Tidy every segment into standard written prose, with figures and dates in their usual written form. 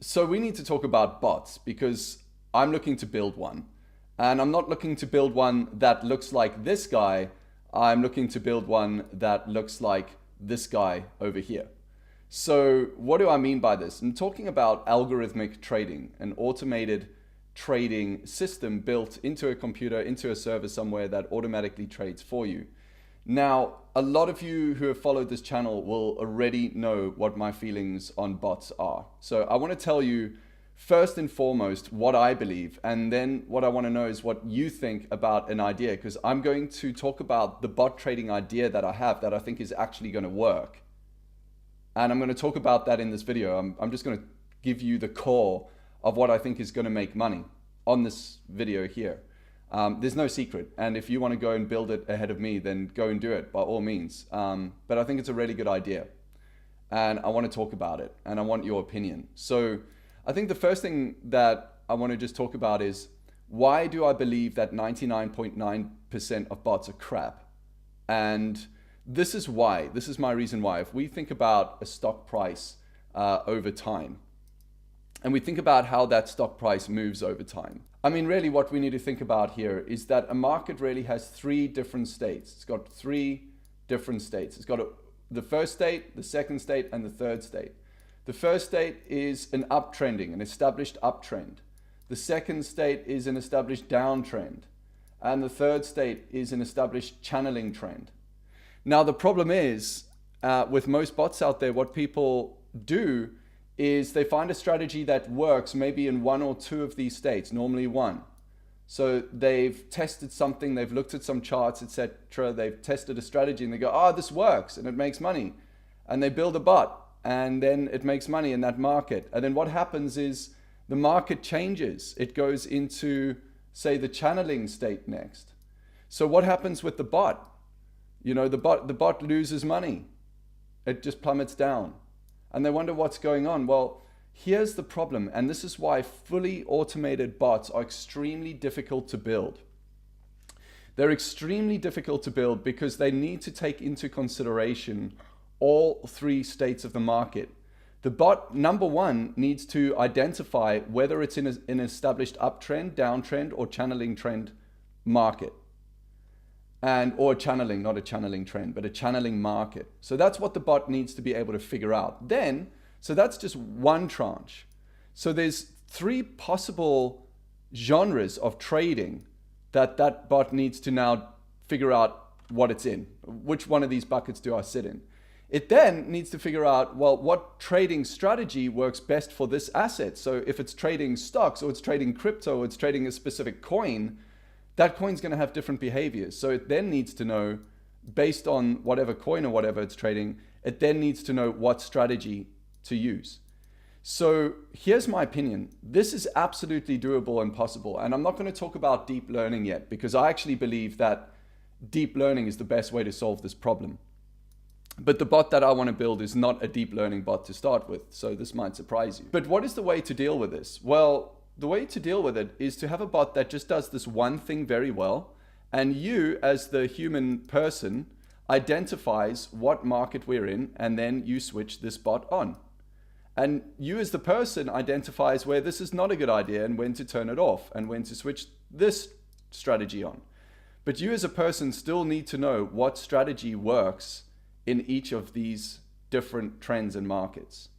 So we need to talk about bots because I'm looking to build one. And I'm not looking to build one that looks like this guy. I'm looking to build one that looks like this guy over here. So what do I mean by this? I'm talking about algorithmic trading, an automated trading system built into a computer, into a server somewhere that automatically trades for you. Now, a lot of you who have followed this channel will already know what my feelings on bots are. So I want to tell you first and foremost what I believe, and then what I want to know is what you think about an idea, because I'm going to talk about the bot trading idea that I have that I think is actually going to work. And I'm going to talk about that in this video. I'm just going to give you the core of what I think is going to make money on this video here. There's no secret, and if you want to go and build it ahead of me, then go and do it by all means. But I think it's a really good idea, and I want to talk about it, and I want your opinion. So I think the first thing that I want to just talk about is, why do I believe that 99.9% of bots are crap? And this is why. This is my reason why. If we think about a stock price over time, and we think about how that stock price moves over time. I mean, really what we need to think about here is that a market really has three different states. It's got three different states. It's got the first state, the second state, and the third state. The first state is an uptrending, an established uptrend. The second state is an established downtrend. And the third state is an established channeling trend. Now, the problem is, with most bots out there, what people do is they find a strategy that works maybe in one or two of these states, normally one. So they've tested something, they've looked at some charts, etc. They've tested a strategy and they go, oh, this works and it makes money. And they build a bot and then it makes money in that market. And then what happens is the market changes. It goes into, say, the channeling state next. So what happens with the bot? You know, the bot loses money. It just plummets down. And they wonder what's going on. Well, here's the problem, and this is why fully automated bots are extremely difficult to build. They're extremely difficult to build because they need to take into consideration all three states of the market. The bot, number one, needs to identify whether it's in an established uptrend, downtrend, or channeling trend market. Or channeling, not a channeling trend, but a channeling market. So that's what the bot needs to be able to figure out. Then, so that's just one tranche. So there's three possible genres of trading that bot needs to now figure out what it's in. Which one of these buckets do I sit in? It then needs to figure out, well, what trading strategy works best for this asset. So if it's trading stocks, or it's trading crypto, or it's trading a specific coin, that coin's going to have different behaviors. So it then needs to know, based on whatever coin or whatever it's trading, it then needs to know what strategy to use. So here's my opinion. This is absolutely doable and possible. And I'm not going to talk about deep learning yet, because I actually believe that deep learning is the best way to solve this problem. But the bot that I want to build is not a deep learning bot to start with. So this might surprise you. But what is the way to deal with this? Well, the way to deal with it is to have a bot that just does this one thing very well, and you as the human person identifies what market we're in, and then you switch this bot on. And you as the person identifies where this is not a good idea and when to turn it off and when to switch this strategy on. But you as a person still need to know what strategy works in each of these different trends and markets.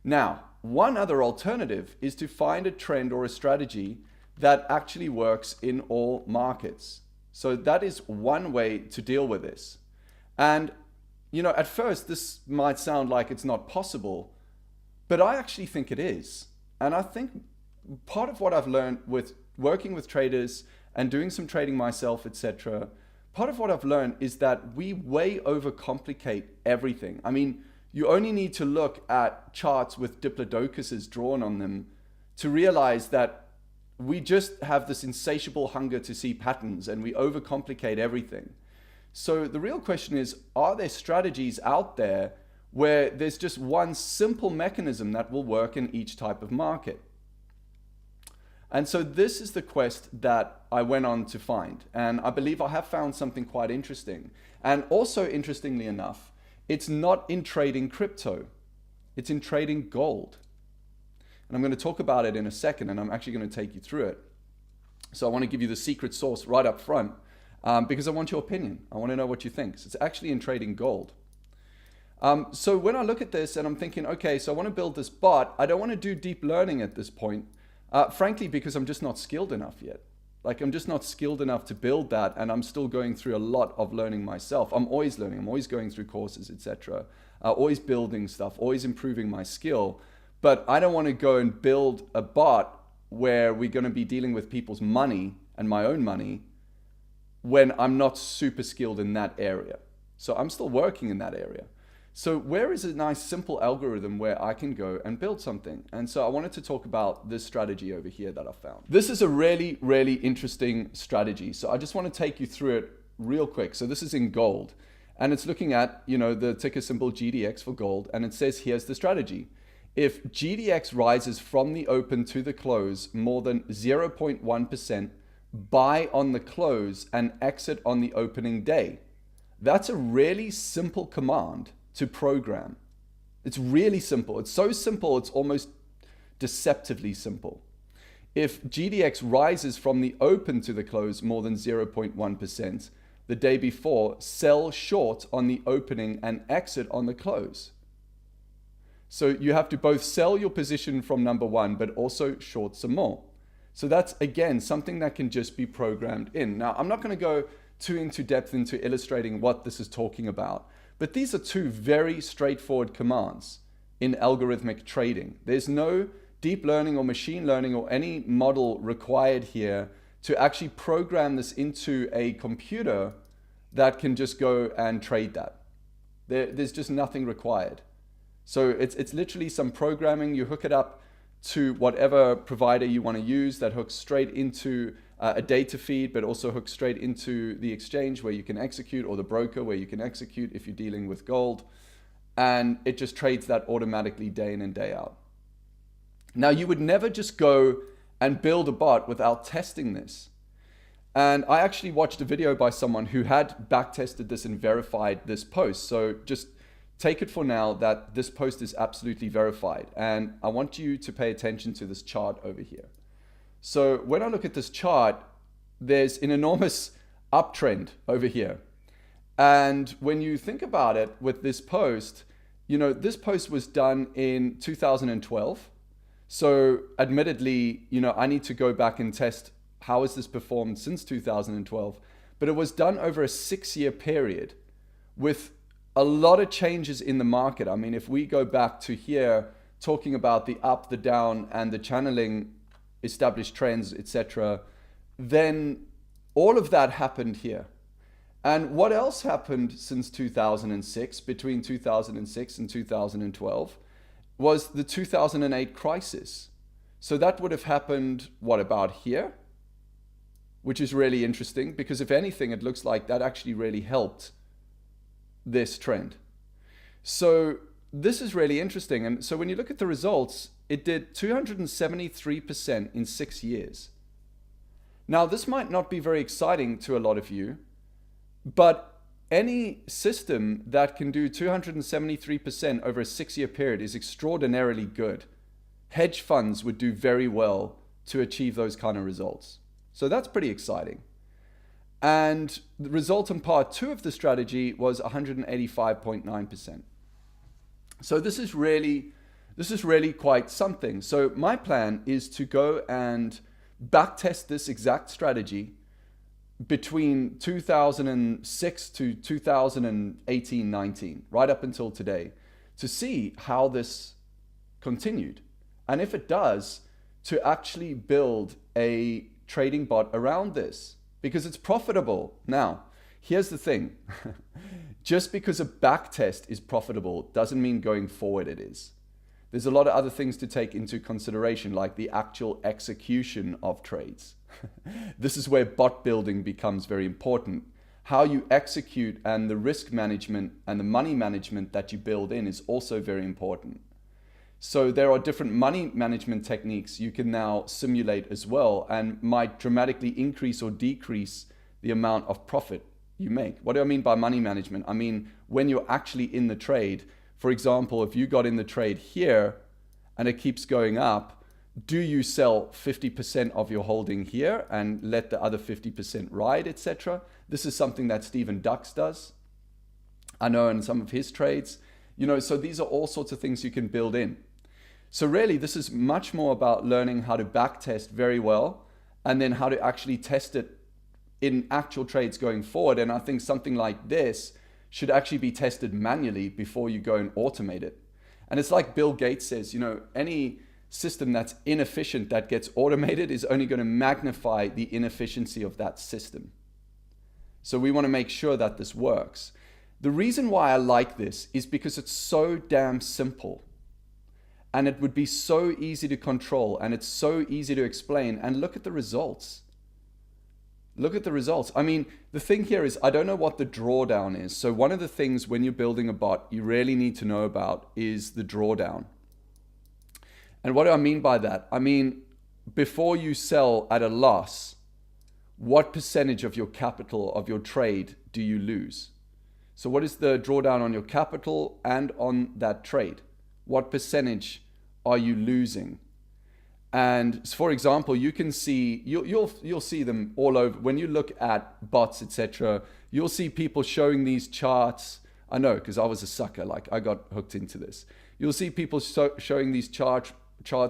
Now, one other alternative is to find a trend or a strategy that actually works in all markets. So that is one way to deal with this. And, you know, at first this might sound like it's not possible, but I actually think it is. And I think part of what I've learned with working with traders and doing some trading myself, etc., part of what I've learned is that we way overcomplicate everything. I mean, you only need to look at charts with diplodocuses drawn on them to realize that we just have this insatiable hunger to see patterns and we overcomplicate everything. So the real question is, are there strategies out there where there's just one simple mechanism that will work in each type of market? And so this is the quest that I went on to find. And I believe I have found something quite interesting. And also, interestingly enough, it's not in trading crypto. It's in trading gold. And I'm going to talk about it in a second, and I'm actually going to take you through it. So I want to give you the secret sauce right up front because I want your opinion. I want to know what you think. So it's actually in trading gold. So when I look at this and I'm thinking, okay, so I want to build this bot. I don't want to do deep learning at this point, frankly, because I'm just not skilled enough yet. Like I'm just not skilled enough to build that, and I'm still going through a lot of learning myself. I'm always learning. I'm always going through courses, etc. Always building stuff, always improving my skill. But I don't want to go and build a bot where we're going to be dealing with people's money and my own money when I'm not super skilled in that area. So I'm still working in that area. So where is a nice simple algorithm where I can go and build something? And so I wanted to talk about this strategy over here that I found. This is a really, really interesting strategy. So I just want to take you through it real quick. So this is in gold, and it's looking at, the ticker symbol GDX for gold. And it says, here's the strategy. If GDX rises from the open to the close more than 0.1%, buy on the close and exit on the opening day. That's a really simple command to program. It's really simple. It's so simple, it's almost deceptively simple. If GDX rises from the open to the close more than 0.1% the day before, sell short on the opening and exit on the close. So you have to both sell your position from number one, but also short some more. So that's, again, something that can just be programmed in. Now, I'm not going to go too into depth into illustrating what this is talking about, but these are two very straightforward commands in algorithmic trading. There's no deep learning or machine learning or any model required here to actually program this into a computer that can just go and trade that. There's just nothing required. So it's literally some programming. You hook it up to whatever provider you want to use that hooks straight into a data feed, but also hooks straight into the exchange where you can execute, or the broker where you can execute if you're dealing with gold. And it just trades that automatically day in and day out. Now, you would never just go and build a bot without testing this. And I actually watched a video by someone who had backtested this and verified this post. So just take it for now that this post is absolutely verified. And I want you to pay attention to this chart over here. So when I look at this chart, there's an enormous uptrend over here. And when you think about it with this post, this post was done in 2012. So admittedly, I need to go back and test how has this performed since 2012. But it was done over a 6-year period with a lot of changes in the market. I mean, if we go back to here, talking about the up, the down, and the channeling established trends, etc., then all of that happened here. And what else happened since 2006, between 2006 and 2012, was the 2008 crisis. So that would have happened, what, about here? Which is really interesting, because if anything, it looks like that actually really helped this trend. So this is really interesting. And so when you look at the results, it did 273% in 6 years. Now, this might not be very exciting to a lot of you, but any system that can do 273% over a 6-year period is extraordinarily good. Hedge funds would do very well to achieve those kind of results. So that's pretty exciting. And the result in part 2 of the strategy was 185.9%. So this is really quite something. So my plan is to go and backtest this exact strategy between 2006 to 2018-19, right up until today, to see how this continued. And if it does, to actually build a trading bot around this, because it's profitable. Now, here's the thing. Just because a backtest is profitable doesn't mean going forward it is. There's a lot of other things to take into consideration, like the actual execution of trades. This is where bot building becomes very important. How you execute and the risk management and the money management that you build in is also very important. So there are different money management techniques you can now simulate as well, and might dramatically increase or decrease the amount of profit you make. What do I mean by money management? I mean, when you're actually in the trade, for example, if you got in the trade here and it keeps going up, do you sell 50% of your holding here and let the other 50% ride, etc.? This is something that Stephen Dux does. I know in some of his trades, so these are all sorts of things you can build in. So really, this is much more about learning how to backtest very well and then how to actually test it in actual trades going forward. And I think something like this should actually be tested manually before you go and automate it. And it's like Bill Gates says, any system that's inefficient that gets automated is only going to magnify the inefficiency of that system. So we want to make sure that this works. The reason why I like this is because it's so damn simple. And it would be so easy to control, and it's so easy to explain. And look at the results. Look at the results. I mean, the thing here is I don't know what the drawdown is. So one of the things when you're building a bot you really need to know about is the drawdown. And what do I mean by that? I mean, before you sell at a loss, what percentage of your capital of your trade do you lose? So what is the drawdown on your capital and on that trade? What percentage are you losing? And for example, you can see, you'll see them all over. When you look at bots, etc., you'll see people showing these charts. I know, because I was a sucker, like I got hooked into this. You'll see people showing these charts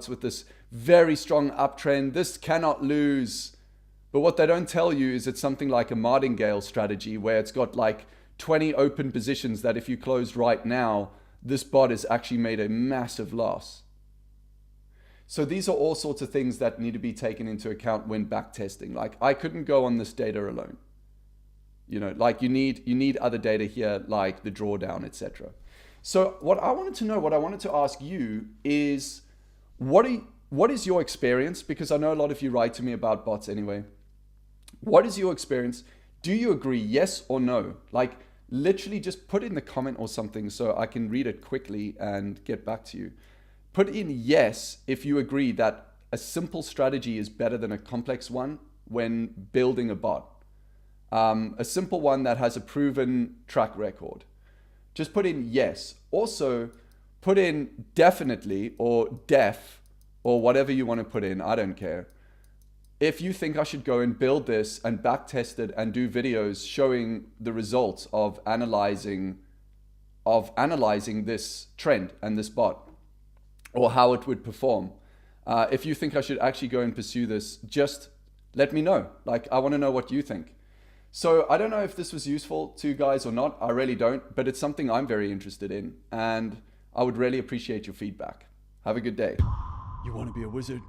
with this very strong uptrend. This cannot lose. But what they don't tell you is it's something like a martingale strategy where it's got like 20 open positions that if you closed right now, this bot has actually made a massive loss. So these are all sorts of things that need to be taken into account when backtesting. Like I couldn't go on this data alone. Like you need other data here, like the drawdown, etc. So what I wanted to ask you is, what is your experience? Because I know a lot of you write to me about bots anyway. What is your experience? Do you agree, yes or no? Like literally just put in the comment or something so I can read it quickly and get back to you. Put in yes if you agree that a simple strategy is better than a complex one when building a bot. A simple one that has a proven track record. Just put in yes. Also, put in definitely or def or whatever you want to put in. I don't care. If you think I should go and build this and backtest it and do videos showing the results of analyzing this trend and this bot, or how it would perform. If you think I should actually go and pursue this, just let me know. Like, I want to know what you think. So I don't know if this was useful to you guys or not. I really don't, but it's something I'm very interested in, and I would really appreciate your feedback. Have a good day. You want to be a wizard?